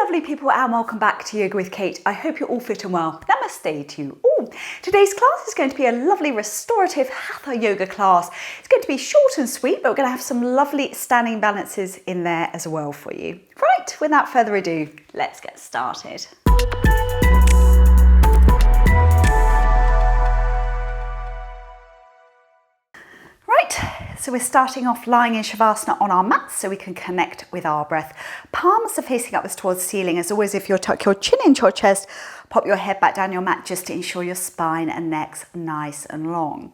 lovely people, and welcome back to Yoga with Kate. I hope you're all fit and well. Namaste to you all. Today's class is going to be a lovely restorative Hatha Yoga class. It's going to be short and sweet, but we're going to have some lovely standing balances in there as well for you. Right, without further ado, let's get started. So we're starting off lying in Shavasana on our mats so we can connect with our breath. Palms are facing upwards towards the ceiling. As always, if you'll tuck your chin into your chest, pop your head back down your mat just to ensure your spine and neck's nice and long.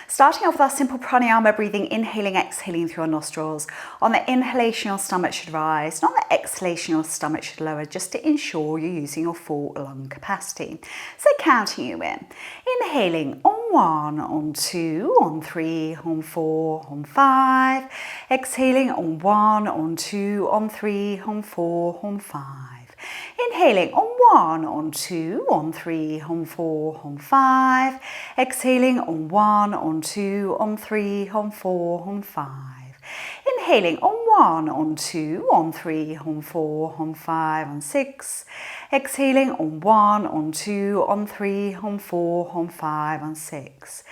Starting off with our simple pranayama breathing, inhaling, exhaling through your nostrils. On the inhalation, your stomach should rise, and on the exhalation, your stomach should lower, just to ensure you're using your full lung capacity. So counting you in. Inhaling on 1, on 2, on 3, on 4, on 5. Exhaling on 1, on 2, on 3, on 4, on 5. Inhaling on 1, on 2, on 3, on 4, on 5. Exhaling on 1, on 2, on 3, on 4, on 5. Inhaling on 1, on 2, on 3, on 4, on 5, on 6. Exhaling on 1, on 2, on 3, on 4, on 5, on 6.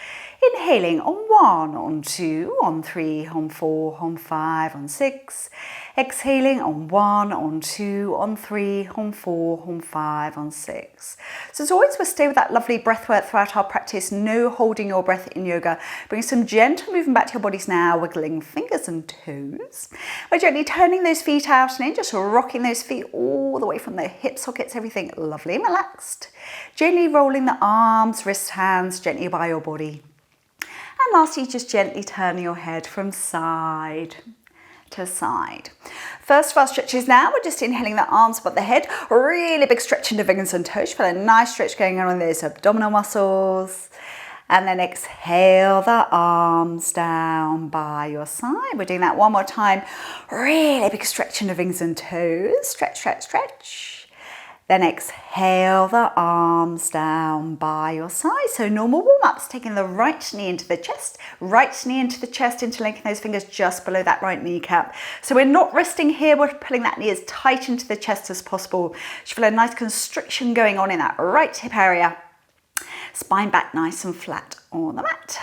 Inhaling on 1, on 2, on 3, on 4, on 5, on 6. Exhaling on 1, on 2, on 3, on 4, on 5, on 6. So as always, we'll stay with that lovely breath work throughout our practice. No holding your breath in yoga. Bring some gentle movement back to your bodies now, wiggling fingers and toes. We're gently turning those feet out and in, just rocking those feet all the way from the hip sockets, everything lovely and relaxed. Gently rolling the arms, wrists, hands gently by your body. And lastly, just gently turning your head from side to side. First of our stretches now, we're just inhaling the arms above the head, really big stretch in the fingers and toes. Feel a nice stretch going on in those abdominal muscles. And then exhale the arms down by your side. We're doing that one more time. Really big stretch in the fingers and toes. Stretch, stretch, stretch. Then exhale the arms down by your side. So normal warm-ups, taking the right knee into the chest, interlinking those fingers just below that right kneecap. So we're not resting here, we're pulling that knee as tight into the chest as possible. You should feel a nice constriction going on in that right hip area. Spine back nice and flat on the mat.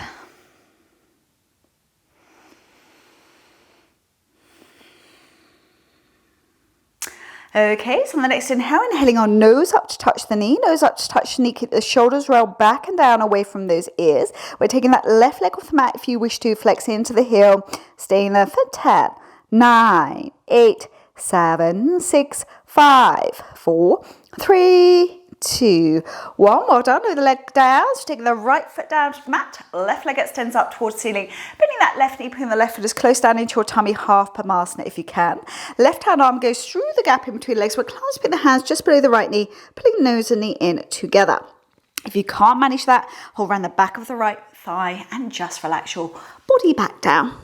Okay, so on the next inhale, inhaling on nose up to touch the knee, nose up to touch the knee, keep the shoulders rolled back and down away from those ears. We're taking that left leg off the mat if you wish to, flex into the heel, staying there for 10, 9, 8, 7, 6, 5, 4, 3, 2, 1. Well done. With the leg down, so taking the right foot down to the mat, left leg extends up towards the ceiling, bending that left knee, putting the left foot as close down into your tummy, half Padmasana if you can. Left hand arm goes through the gap in between legs. We're clasping the hands just below the right knee, pulling nose and knee in together. If you can't manage that, hold around the back of the right thigh and just relax your body back down.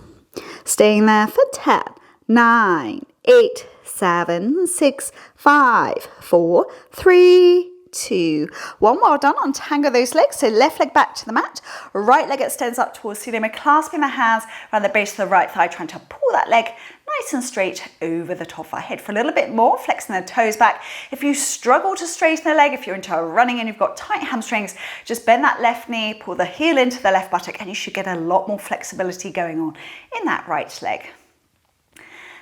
Staying there for 10, 9, 8, 7, 6, 5, 4, 3, 2, 1. Well done. Untangle those legs. So left leg back to the mat, right leg extends up towards the ceiling. We're clasping the hands around the base of the right thigh, trying to pull that leg nice and straight over the top of our head. For a little bit more, flexing the toes back. If you struggle to straighten the leg, if you're into running and you've got tight hamstrings, just bend that left knee, pull the heel into the left buttock, and you should get a lot more flexibility going on in that right leg.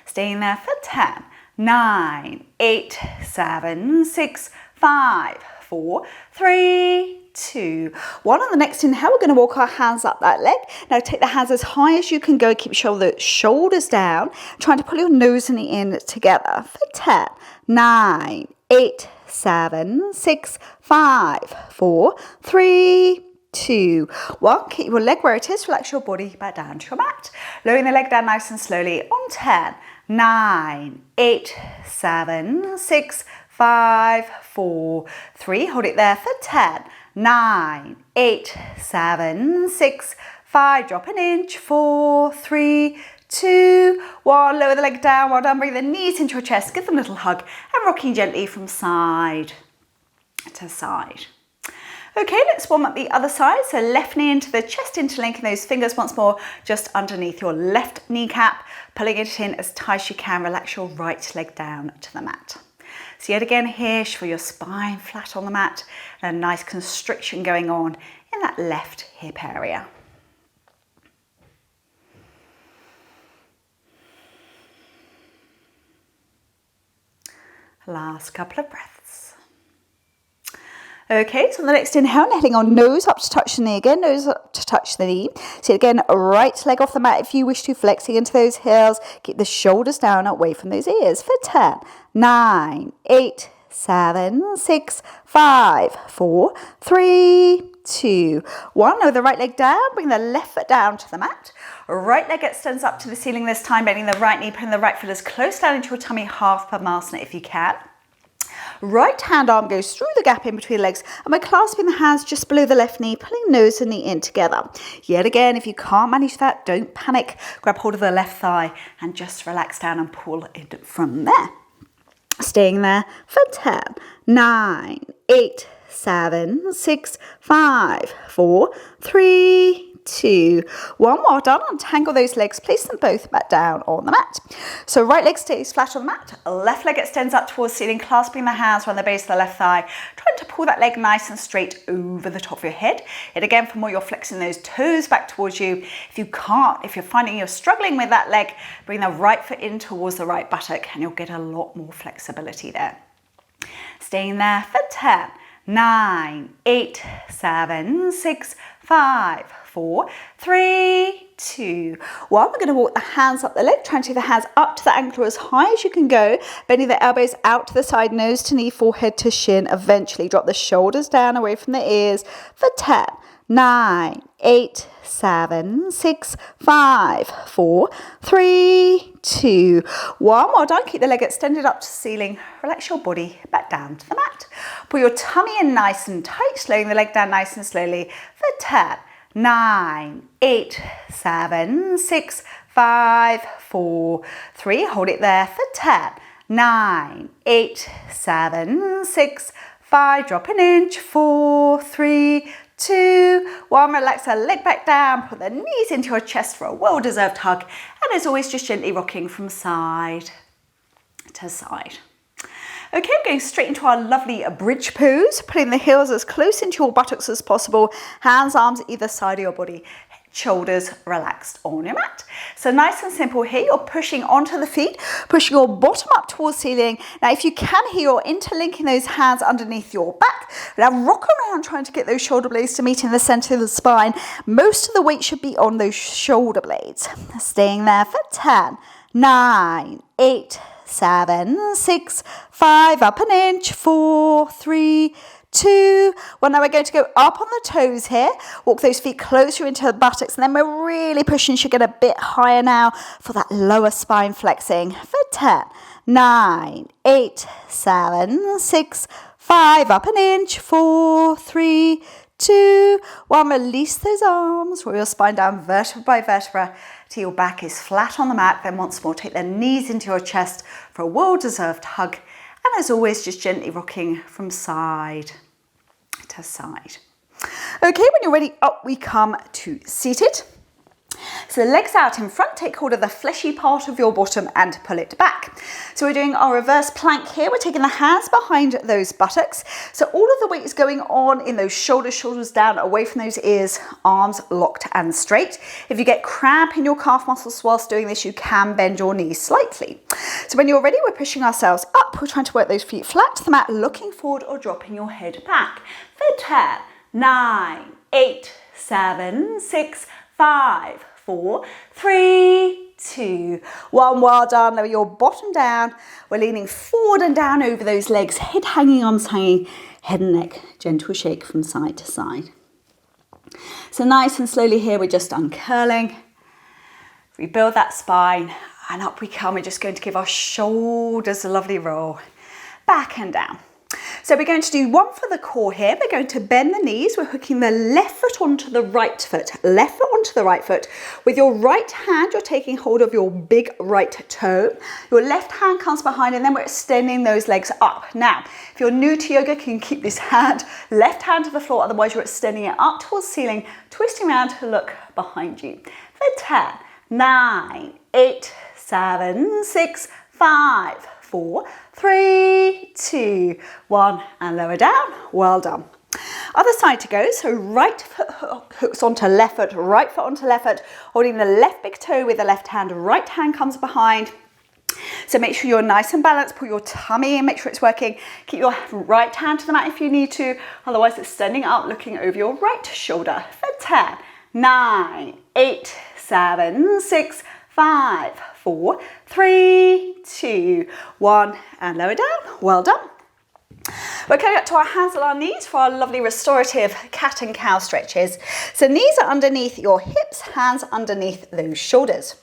Staying there for 10, 9, 8, 7, 6, 5, 4, 3, 2, 1. On the next inhale, we're going to walk our hands up that leg. Now take the hands as high as you can go. Keep shoulders down. Trying to pull your nose and knee in together for 10, 9, 8, 7, 6, 5, 4, 3, 2, 1. Keep your leg where it is. Relax your body back down to your mat. Lowering the leg down nice and slowly on 10, 9, 8, 7, 6, 5, 4, 3. Hold it there for 10, 9, 8, 7, 6, 5. Drop an inch. 4, 3, 2, 1. Lower the leg down. Well done. Bring the knees into your chest. Give them a little hug and rocking gently from side to side. Okay, let's warm up the other side. So left knee into the chest, interlinking those fingers once more just underneath your left kneecap, pulling it in as tight as you can. Relax your right leg down to the mat. So yet again here, feel your spine flat on the mat and a nice constriction going on in that left hip area. Last couple of breaths. Okay, so on the next inhale, heading on nose up to touch the knee again, nose up to touch the knee. So again, right leg off the mat if you wish to, flexing into those heels. Keep the shoulders down, away from those ears for 10, 9, 8, 7, 6, 5, 4, 3, 2, 1. Lower the right leg down, bring the left foot down to the mat. Right leg extends up to the ceiling this time, bending the right knee, putting the right foot as close down into your tummy, half Padmasana if you can. Right hand arm goes through the gap in between legs, and we're clasping the hands just below the left knee, pulling nose and knee in together. Yet again, if you can't manage that, don't panic. Grab hold of the left thigh and just relax down and pull it from there. Staying there for 10, 9, 8, 7, 6, 5, 4, 3, 2, 1. Well done. Untangle those legs, place them both back down on the mat. So right leg stays flat on the mat, left leg extends up towards the ceiling, clasping the hands around the base of the left thigh, trying to pull that leg nice and straight over the top of your head. And again, for more, you're flexing those toes back towards you. If you can't, if you're finding you're struggling with that leg, bring the right foot in towards the right buttock and you'll get a lot more flexibility there. Staying there for 10, 9, 8, 7, 6, 5, 4, 3, 2, 1. We're going to walk the hands up the leg, trying to take the hands up to the ankle as high as you can go, bending the elbows out to the side, nose to knee, forehead to shin. Eventually drop the shoulders down away from the ears for 10, 9, 8, 7, 6, 5, 4, 3, 2, 1. Well done. Keep the leg extended up to the ceiling. Relax your body back down to the mat. Pull your tummy in nice and tight, slowing the leg down nice and slowly for 10, 9, 8, 7, 6, 5, 4, 3. Hold it there for 10, 9, 8, 7, 6, 5. Drop an inch. 4, 3, 2, 1. Relax the leg back down. Put the knees into your chest for a well-deserved hug. And as always, just gently rocking from side to side. Okay, we're going straight into our lovely bridge pose, putting the heels as close into your buttocks as possible, hands, arms either side of your body, shoulders relaxed on your mat. So nice and simple here, you're pushing onto the feet, pushing your bottom up towards the ceiling. Now if you can here, you're interlinking those hands underneath your back. Now rock around trying to get those shoulder blades to meet in the center of the spine. Most of the weight should be on those shoulder blades. Staying there for 10, 9, 8, 7, 6, 5, up an inch, 4, 3, 2, 1. Now we're going to go up on the toes here. Walk those feet closer into the buttocks, and then we're really pushing. Should get a bit higher now for that lower spine flexing for 10, 9, 8, 7, 6, 5, up an inch, 4, 3, 2, 1. Release those arms, roll your spine down vertebra by vertebra till your back is flat on the mat. Then once more, take the knees into your chest for a well-deserved hug. And as always, just gently rocking from side to side. Okay, when you're ready, up we come to seated. So the legs out in front, take hold of the fleshy part of your bottom and pull it back. So we're doing our reverse plank here. We're taking the hands behind those buttocks. So all of the weight is going on in those shoulders down, away from those ears, arms locked and straight. If you get cramp in your calf muscles whilst doing this, you can bend your knees slightly. So when you're ready, we're pushing ourselves up. We're trying to work those feet flat to the mat, looking forward or dropping your head back. For 10, 9, 8, 7, 6, 5, 4, 3, 2, 1. Well done. Lower your bottom down. We're leaning forward and down over those legs, head hanging, arms hanging, head and neck, gentle shake from side to side. So nice and slowly here, we're just uncurling. Rebuild that spine and up we come. We're just going to give our shoulders a lovely roll, back and down. So we're going to do one for the core here. We're going to bend the knees. We're hooking the left foot onto the right foot, left foot onto the right foot. With your right hand, you're taking hold of your big right toe. Your left hand comes behind and then we're extending those legs up. Now, if you're new to yoga, you can keep this hand, left hand to the floor. Otherwise, you're extending it up towards the ceiling, twisting around to look behind you. For 10, 9, 8, 7, 6, 5, 4, 3, 3, 2, 1, and lower down. Well done. Other side to go, so right foot hooks onto left foot, right foot onto left foot, holding the left big toe with the left hand, right hand comes behind. So make sure you're nice and balanced, pull your tummy in, make sure it's working. Keep your right hand to the mat if you need to, otherwise it's standing up, looking over your right shoulder. For 10, 9, 8, 7, 6, 5, 4, 3, 2, 1, and lower down. Well done. We're coming up to our hands on our knees for our lovely restorative cat and cow stretches. So knees are underneath your hips, hands underneath those shoulders.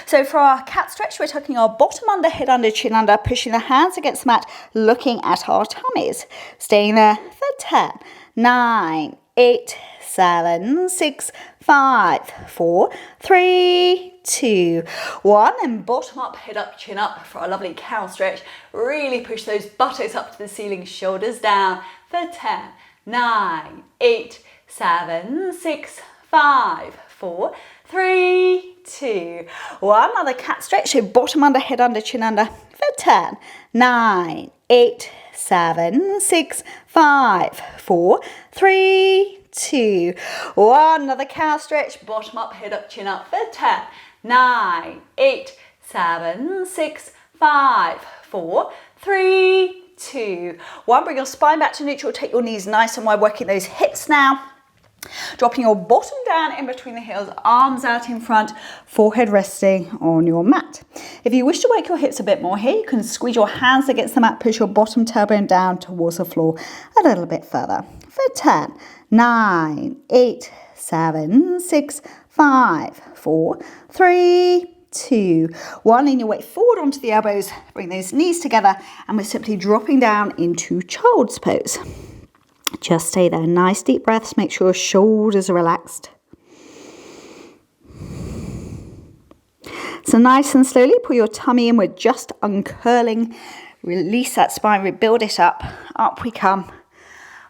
So for our cat stretch, we're tucking our bottom under, head under, chin under, pushing the hands against the mat, looking at our tummies. Staying there for 10, 9, 8, 7, 6, 5, 4, 3, 2, 1, and bottom up, head up, chin up for our lovely cow stretch. Really push those buttocks up to the ceiling, shoulders down for 10, 9, 8, 7, 6, 5, 4, 3, 2, 1. Another cat stretch, so bottom under, head under, chin under for 10, 9, 8, 7, 6, 5, 4, 3, 2, 1. Another cow stretch, bottom up, head up, chin up for 10, 9, 8, 7, 6, 5, 4, 3, 2, 1. Bring your spine back to neutral, take your knees nice and wide, working those hips now. Dropping your bottom down in between the heels, arms out in front, forehead resting on your mat. If you wish to work your hips a bit more here, you can squeeze your hands against the mat, push your bottom tailbone down towards the floor a little bit further. For 10, 9, 8, 7, 6, 5, 4, 3, 2, 1. Lean your weight forward onto the elbows, bring those knees together, and we're simply dropping down into child's pose. Just stay there. Nice deep breaths. Make sure your shoulders are relaxed. So nice and slowly pull your tummy in. We're just uncurling. Release that spine. Rebuild it up. Up we come.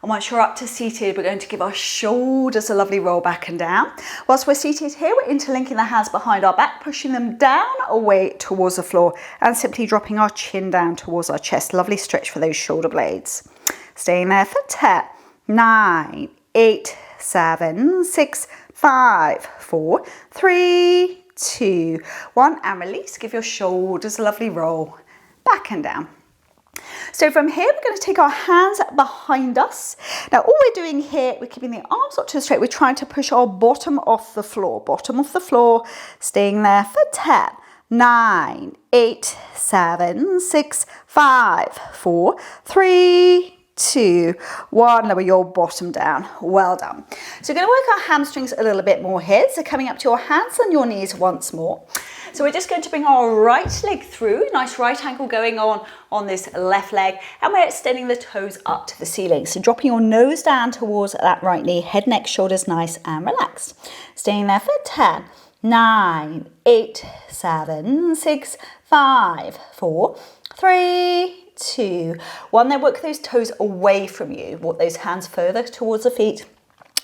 And once you're up to seated, we're going to give our shoulders a lovely roll back and down. Whilst we're seated here, we're interlinking the hands behind our back, pushing them down away towards the floor and simply dropping our chin down towards our chest. Lovely stretch for those shoulder blades. Staying there for 10, 9, 8, 7, 6, 5, 4, 3, 2, 1. And release. Give your shoulders a lovely roll back and down. So from here, we're going to take our hands behind us. Now, all we're doing here, we're keeping the arms up to the straight. We're trying to push our bottom off the floor. Bottom off the floor. Staying there for 10, 9, 8, 7, 6, 5, 4, 3, 2, 1. Lower your bottom down. Well done. So we're going to work our hamstrings a little bit more here. So coming up to your hands and your knees once more. So we're just going to bring our right leg through. Nice right angle going on this left leg. And we're extending the toes up to the ceiling. So dropping your nose down towards that right knee. Head, neck, shoulders nice and relaxed. Staying there for 10, 9, 8, 7, 6, 5, 4, 3, 2, 1. Then work those toes away from you. Walk those hands further towards the feet.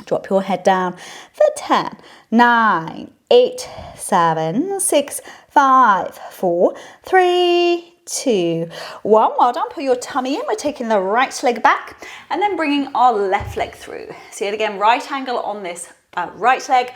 Drop your head down for 10, 9, 8, 7, 6, 5, 4, 3, 2, 1. Well done. Pull your tummy in. We're taking the right leg back and then bringing our left leg through. See it again, right angle on this right leg.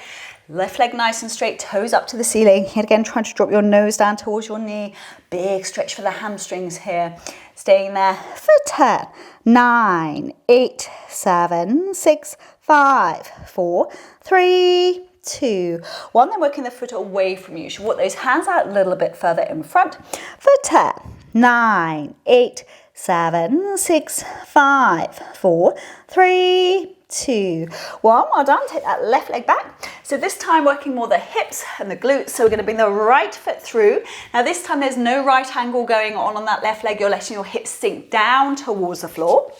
Left leg nice and straight, toes up to the ceiling. Yet again, trying to drop your nose down towards your knee. Big stretch for the hamstrings here. Staying there for 10, 9, 8, 7, 6, 5, 4, 3, 2, 1. Then working the foot away from you. You should walk those hands out a little bit further in front for 10, 9, 8, 7, 6, 5, 4, 3, 2, 1. Well done. Take that left leg back. So this time working more the hips and the glutes. So we're going to bring the right foot through. Now this time there's no right angle going on that left leg. You're letting your hips sink down towards the floor.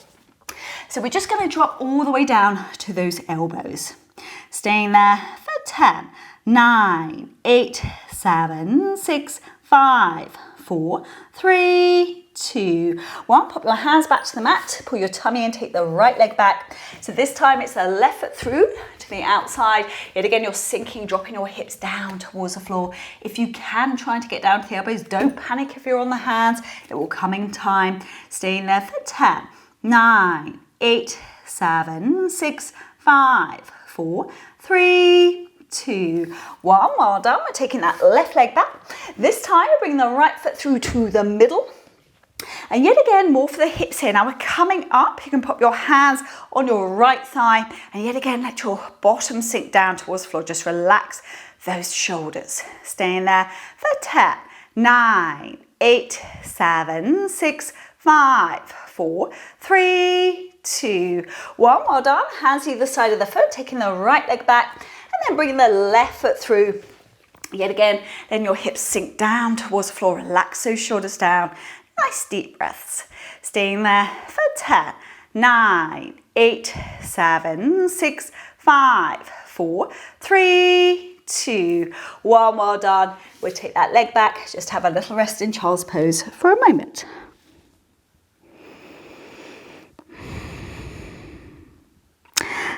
So we're just going to drop all the way down to those elbows. Staying there for 10, 9, 8, 7, 6, 5, 4, 3, 2, 1. Pop your hands back to the mat, pull your tummy in, take the right leg back. So this time it's the left foot through to the outside. Yet again, you're sinking, dropping your hips down towards the floor. If you can, trying to get down to the elbows, don't panic if you're on the hands. It will come in time. Staying there for 10, 9, 8, 7, 6, 5, 4, 3, 2, 1. Well done. We're taking that left leg back. This time we're bringing the right foot through to the middle. And yet again, more for the hips here. Now we're coming up. You can pop your hands on your right thigh. And yet again, let your bottom sink down towards the floor. Just relax those shoulders. Staying there for 10, 9, 8, 7, 6, 5, 4, 3, 2, 1. Well done. Hands either side of the foot, taking the right leg back and then bringing the left foot through. Yet again, then your hips sink down towards the floor. Relax those shoulders down. Nice deep breaths. Staying there for 10, 9, 8, 7, 6, 5, 4, 3, 2, 1. Well done. We'll take that leg back. Just have a little rest in child's pose for a moment.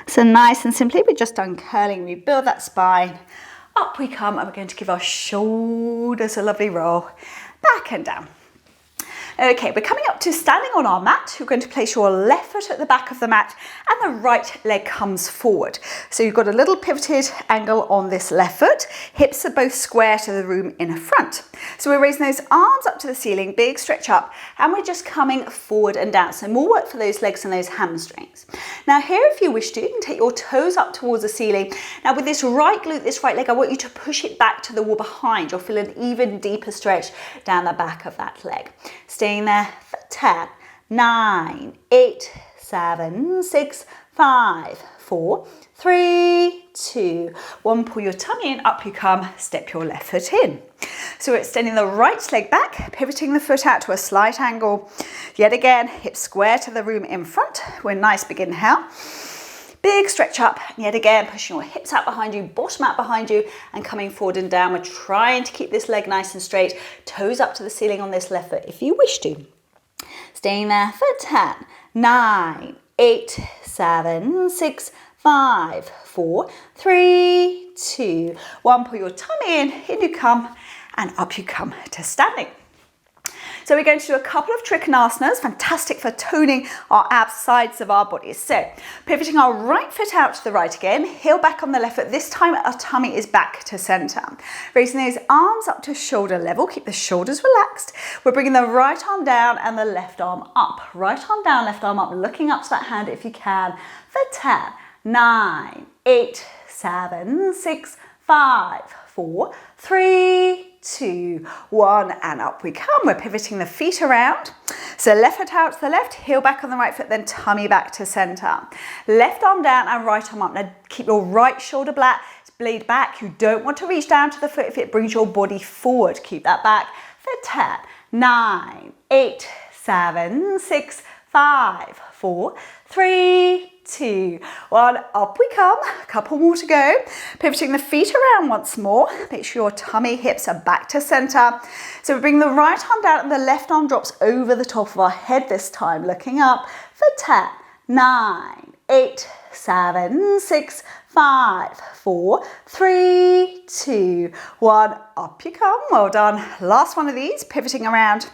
So nice and simply, we're just uncurling. We build that spine. Up we come, and we're going to give our shoulders a lovely roll. Back and down. Okay, we're coming up to standing on our mat. You're going to place your left foot at the back of the mat and the right leg comes forward. So you've got a little pivoted angle on this left foot. Hips are both square to the room in front. So we're raising those arms up to the ceiling, big stretch up, and we're just coming forward and down. So more work for those legs and those hamstrings. Now here, if you wish to, you can take your toes up towards the ceiling. Now with this right glute, this right leg, I want you to push it back to the wall behind. You'll feel an even deeper stretch down the back of that leg. Staying there for 10, 9, 8, 7, 6, 5, 4, 3, 2, 1. Pull your tummy in, up you come, step your left foot in. So we're extending the right leg back, pivoting the foot out to a slight angle. Yet again, hips square to the room in front. We're nice big inhale. Big stretch up, and yet again, pushing your hips out behind you, bottom out behind you, and coming forward and down. We're trying to keep this leg nice and straight, toes up to the ceiling on this left foot if you wish to. Staying there for 10, 9, 8, 7, 6, 5, 4, 3, 2, 1. Pull your tummy in you come, and up you come to standing. So we're going to do a couple of trikonasanas, fantastic for toning our abs, sides of our bodies. So pivoting our right foot out to the right again, heel back on the left foot. This time our tummy is back to center. Raising those arms up to shoulder level, keep the shoulders relaxed. We're bringing the right arm down and the left arm up. Right arm down, left arm up, looking up to that hand if you can. For 10, 9, 8, 7, 6, 5, 4, 3, 2, 1, and up we come. We're pivoting the feet around. So left foot out to the left, heel back on the right foot, then tummy back to center. Left arm down and right arm up. Now keep your right shoulder blade back. You don't want to reach down to the foot if it brings your body forward. Keep that back for 10, 9, 8, 7, 6, 5, 4, 3, 2, 1, up we come. A couple more to go. Pivoting the feet around once more. Make sure your tummy, hips are back to center. So we bring the right arm down and the left arm drops over the top of our head this time, looking up for 10, 9, 8, 7, 6, 5, 4, 3, 2, 1, up you come. Well done. Last one of these, pivoting around.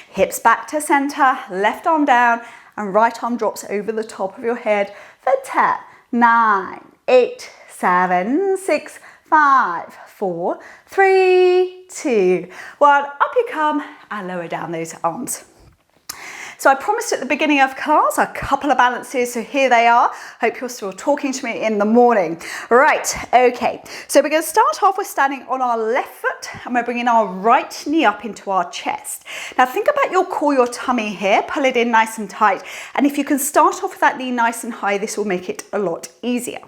Hips back to center, left arm down, and right arm drops over the top of your head for 10, 9, 8, 7, 6, 5, 4, 3, 2, 1. Up you come and lower down those arms. So I promised at the beginning of class a couple of balances, so here they are. Hope you're still talking to me in the morning. Right, okay. So we're going to start off with standing on our left foot and we're bringing our right knee up into our chest. Now think about your core, your tummy here. Pull it in nice and tight. And if you can start off with that knee nice and high, this will make it a lot easier.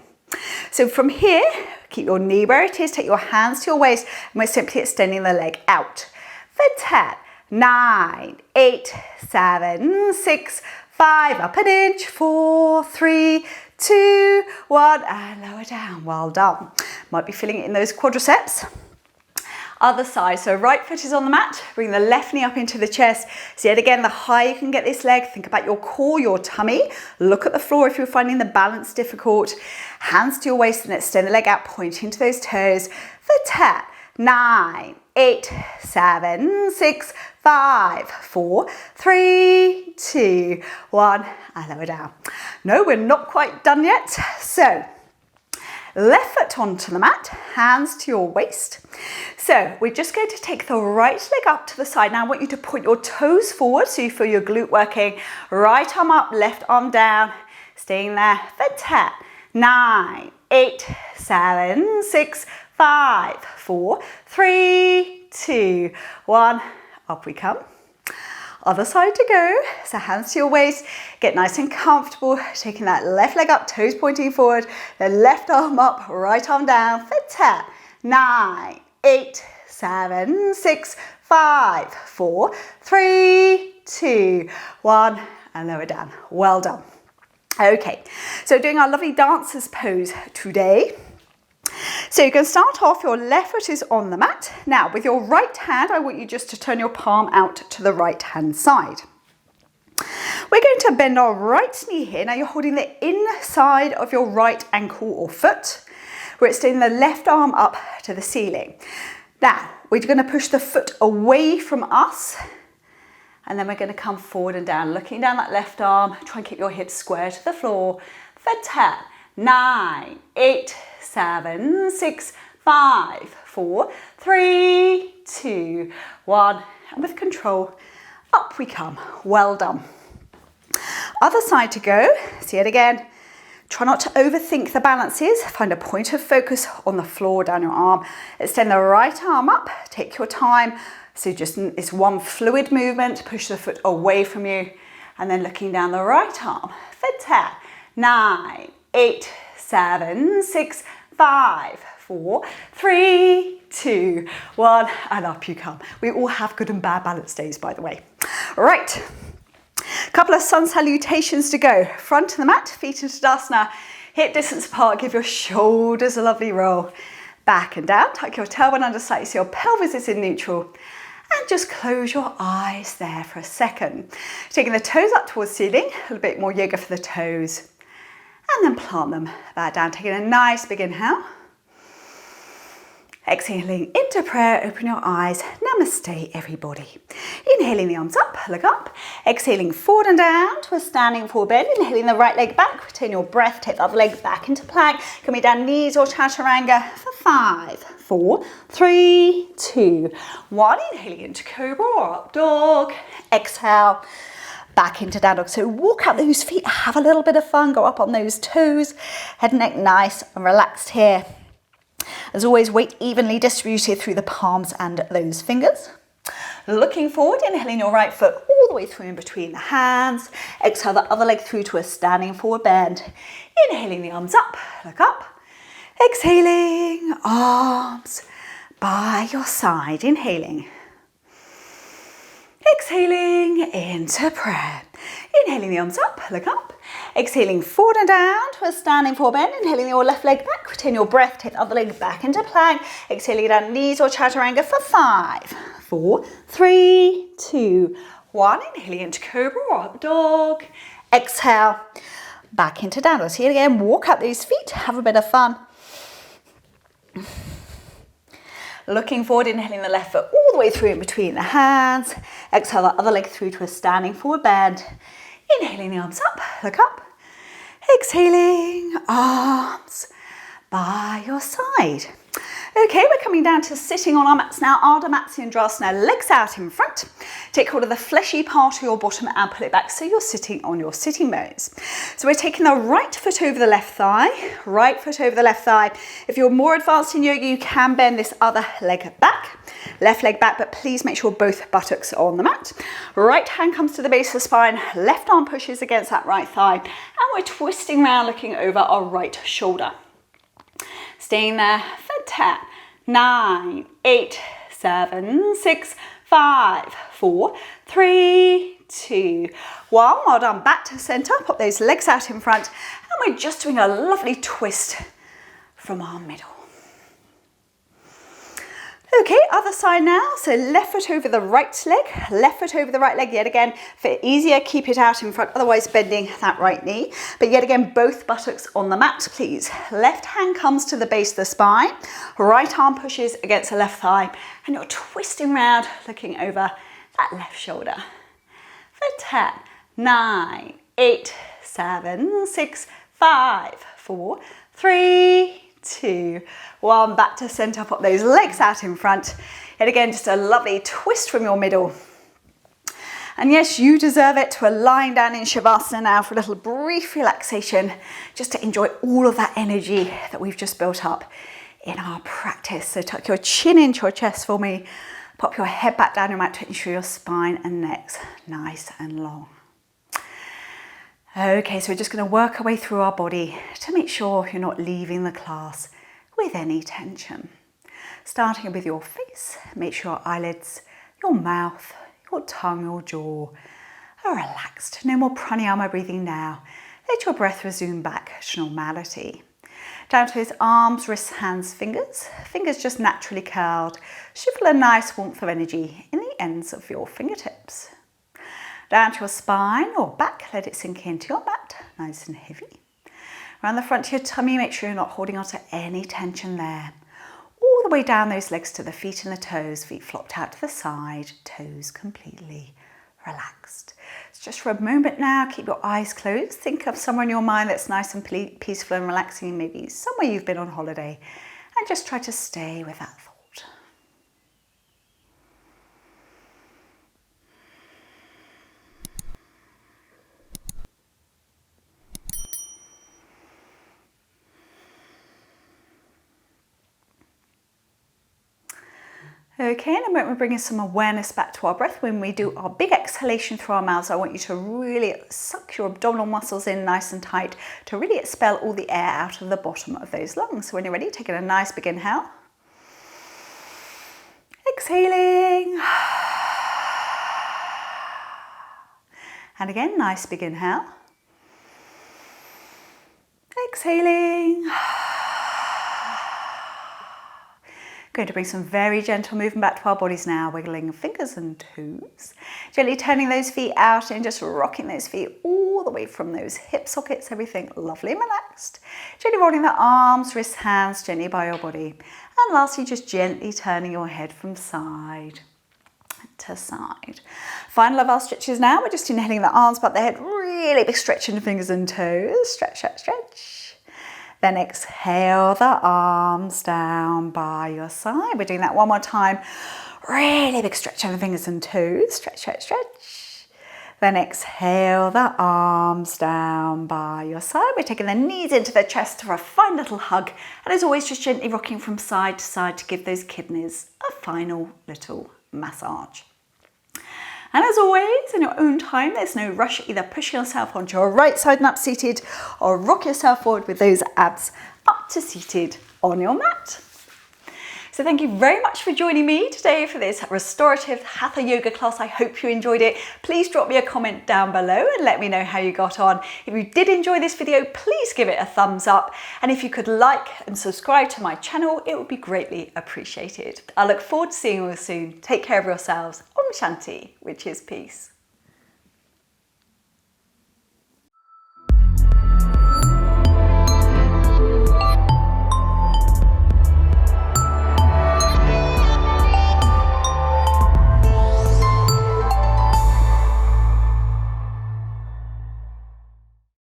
So from here, keep your knee where it is, take your hands to your waist, and we're simply extending the leg out. For 10, 9, 8, 7, 6, 5, up an inch, 4, 3, 2, 1, and lower down. Well done. Might be feeling it in those quadriceps. Other side, so right foot is on the mat, bring the left knee up into the chest. So yet again, the higher you can get this leg, think about your core, your tummy. Look at the floor if you're finding the balance difficult. Hands to your waist and extend the leg out, pointing to those toes. For 10, 9, 8, 7, 6, 5, 4, 3, 2, 1, and lower down. No, we're not quite done yet. So left foot onto the mat, hands to your waist. So we're just going to take the right leg up to the side. Now I want you to point your toes forward so you feel your glute working. Right arm up, left arm down, staying there for 10, 9, 8, 7, 6, 5, 4, 3, 2, 1, up we come. Other side to go, so hands to your waist, get nice and comfortable, taking that left leg up, toes pointing forward, then left arm up, right arm down for 10, 9, 8, 7, 6, 5, 4, 3, 2, 1, and lower down. Well done. Okay, so doing our lovely dancer's pose today. So you can start off, your left foot is on the mat. Now with your right hand, I want you just to turn your palm out to the right hand side. We're going to bend our right knee here. Now you're holding the inside of your right ankle or foot, where it's taking the left arm up to the ceiling. Now we're going to push the foot away from us, and then we're going to come forward and down, looking down that left arm. Try and keep your hips square to the floor for 10, 9, 8, 7, 6, 5, 4, 3, 2, 1, and with control, up we come. Well done. Other side to go. See it again. Try not to overthink the balances. Find a point of focus on the floor, down your arm. Extend the right arm up. Take your time. So just it's one fluid movement. Push the foot away from you, and then looking down the right arm for 10, 9, 8, 7, 6, 5, 4, 3, 2, 1, and up you come. We all have good and bad balance days, by the way. Right, couple of sun salutations to go. Front of the mat, feet into Tadasana, hip distance apart, give your shoulders a lovely roll. Back and down, tuck your tailbone under slightly so your pelvis is in neutral. And just close your eyes there for a second. Taking the toes up towards the ceiling, a little bit more yoga for the toes. And then plant them back down, taking a nice big inhale. Exhaling into prayer, open your eyes. Namaste, everybody. Inhaling the arms up, look up. Exhaling forward and down to a standing forward bend. Inhaling the right leg back, retain your breath, take the other leg back into plank. Coming down knees or chaturanga for 5, 4, 3, 2, 1. Inhaling into cobra or up dog. Exhale. Back into down dog. So walk out those feet, have a little bit of fun, go up on those toes, head and neck nice and relaxed here. As always, weight evenly distributed through the palms and those fingers. Looking forward, inhaling your right foot all the way through in between the hands. Exhale the other leg through to a standing forward bend. Inhaling the arms up, look up. Exhaling, arms by your side. Inhaling. Exhaling into prayer. Inhaling the arms up, look up. Exhaling forward and down to a standing forward bend. Inhaling your left leg back, retain your breath, take the other leg back into plank. Exhaling down knees or chaturanga for 5, 4, 3, 2, 1. Inhaling into cobra or up dog. Exhale, back into down dog. See it again, walk up these feet, have a bit of fun. Looking forward, inhaling the left foot all the way through in between the hands. Exhale the other leg through to a standing forward bend. Inhaling the arms up, look up. Exhaling, arms by your side. Okay, we're coming down to sitting on our mats now. Ardha Matsyendrasana, legs out in front. Take hold of the fleshy part of your bottom and pull it back so you're sitting on your sitting bones. So we're taking the right foot over the left thigh, right foot over the left thigh. If you're more advanced in yoga, you can bend this other leg back, left leg back, but please make sure both buttocks are on the mat. Right hand comes to the base of the spine, left arm pushes against that right thigh, and we're twisting around looking over our right shoulder. Staying there for 10, 9, 8, 7, 6, 5, 4, 3, 2, 1. Well done. Back to center. Pop those legs out in front. And we're just doing a lovely twist from our middle. Okay, other side now. So left foot over the right leg, left foot over the right leg. Yet again, for easier, keep it out in front, otherwise bending that right knee. But yet again, both buttocks on the mat, please. Left hand comes to the base of the spine, right arm pushes against the left thigh, and you're twisting round, looking over that left shoulder. For 10, 9, 8, 7, 6, 5, 4, 3, 2, 1, back to center, pop those legs out in front. Yet again, just a lovely twist from your middle. And yes, you deserve it to align down in Shavasana now for a little brief relaxation, just to enjoy all of that energy that we've just built up in our practice. So tuck your chin into your chest for me, pop your head back down your mat to ensure your spine and neck's nice and long. Okay, so we're just going to work our way through our body to make sure you're not leaving the class with any tension. Starting with your face, make sure your eyelids, your mouth, your tongue, your jaw are relaxed. No more pranayama breathing now. Let your breath resume back to normality. Down to those arms, wrists, hands, fingers. Fingers just naturally curled. Should feel a nice warmth of energy in the ends of your fingertips. Down to your spine or back, let it sink into your mat, nice and heavy. Around the front of your tummy, make sure you're not holding on to any tension there. All the way down those legs to the feet and the toes, feet flopped out to the side, toes completely relaxed. So just for a moment now, keep your eyes closed. Think of somewhere in your mind that's nice and peaceful and relaxing, maybe somewhere you've been on holiday, and just try to stay with that thought. Okay, in a moment we're bringing some awareness back to our breath. When we do our big exhalation through our mouths, I want you to really suck your abdominal muscles in nice and tight to really expel all the air out of the bottom of those lungs. So when you're ready, taking a nice big inhale. Exhaling. And again, nice big inhale. Exhaling. Going to bring some very gentle movement back to our bodies now, wiggling fingers and toes. Gently turning those feet out and just rocking those feet all the way from those hip sockets, everything lovely and relaxed. Gently rolling the arms, wrists, hands gently by your body. And lastly, just gently turning your head from side to side. Final of our stretches now. We're just inhaling the arms back the head, really big stretch in the fingers and toes. Stretch, stretch, stretch. Then exhale the arms down by your side. We're doing that one more time. Really big stretch on the fingers and toes. Stretch, stretch, stretch. Then exhale the arms down by your side. We're taking the knees into the chest for a fine little hug. And as always, just gently rocking from side to side to give those kidneys a final little massage. And as always, in your own time, there's no rush. Either push yourself onto your right side and up seated, or rock yourself forward with those abs up to seated on your mat. So thank you very much for joining me today for this restorative Hatha Yoga class. I hope you enjoyed it. Please drop me a comment down below and let me know how you got on. If you did enjoy this video, please give it a thumbs up. And if you could like and subscribe to my channel, it would be greatly appreciated. I look forward to seeing you all soon. Take care of yourselves. Om Shanti, which is peace.